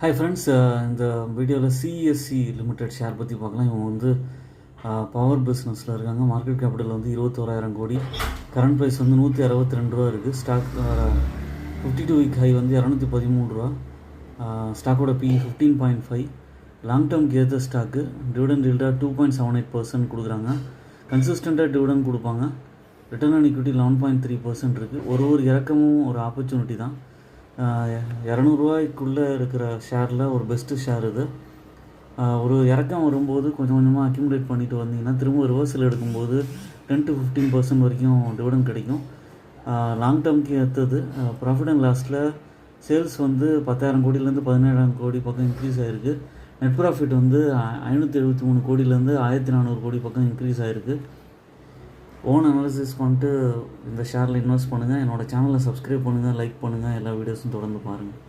Hi friends, இந்த வீடியோவில் CSC limited share பற்றி பார்க்கலாம். இவங்க வந்து பவர் பிஸ்னஸில் இருக்காங்க. மார்க்கெட் கேபிட்டல் வந்து 21,000 கோடி. கரண்ட் ப்ரைஸ் வந்து 162 ரூபா இருக்குது. ஸ்டாக் 52 வீக் ஹை வந்து 213 ரூபா. ஸ்டாக்கோட பி 15.5. லாங் டேர்ம்க்கு ஏற்ற ஸ்டாக்கு. டிவிடெண்ட் ஈல்டாக 2.78% கொடுக்குறாங்க. கன்சிஸ்டண்ட்டாக டிவிடெண்ட் கொடுப்பாங்க. ரிட்டர்ன் ஆன் ஈக்விட்டி 11.3% இருக்குது. ஒரு இறக்கமும் ஒரு ஆப்பர்ச்சுனிட்டி தான். 200 ரூபாய்க்குள்ளே இருக்கிற ஷேரில் ஒரு பெஸ்ட்டு ஷேர் இது. ஒரு இறக்கம் வரும்போது கொஞ்சம் கொஞ்சமாக அக்யூமுலேட் பண்ணிட்டு வந்தீங்கன்னா திரும்ப ரிவர்சல் எடுக்கும்போது 10 to 15% வரைக்கும் டிவிடெண்ட் கிடைக்கும். லாங் டேர்ம்க்கு ஏற்றது. ப்ராஃபிட் அண்ட் லாஸில் சேல்ஸ் வந்து 10,000 கோடியிலேருந்து 17,000 கோடி பக்கம் இன்க்ரீஸ் ஆகிருக்கு. நெட் ப்ராஃபிட் வந்து 573 கோடியிலேருந்து 1,400 கோடி பக்கம் இன்க்ரீஸ் ஆகிருக்கு. ஓன் அனாலிசிஸ் பண்ணிட்டு இந்த ஷேரில் இன்வெஸ்ட் பண்ணுங்கள். என்னோடய சேனலை சப்ஸ்கிரைப் பண்ணுங்கள், லைக் பண்ணுங்கள், எல்லா வீடியோஸும் தொடர்ந்து பாருங்கள்.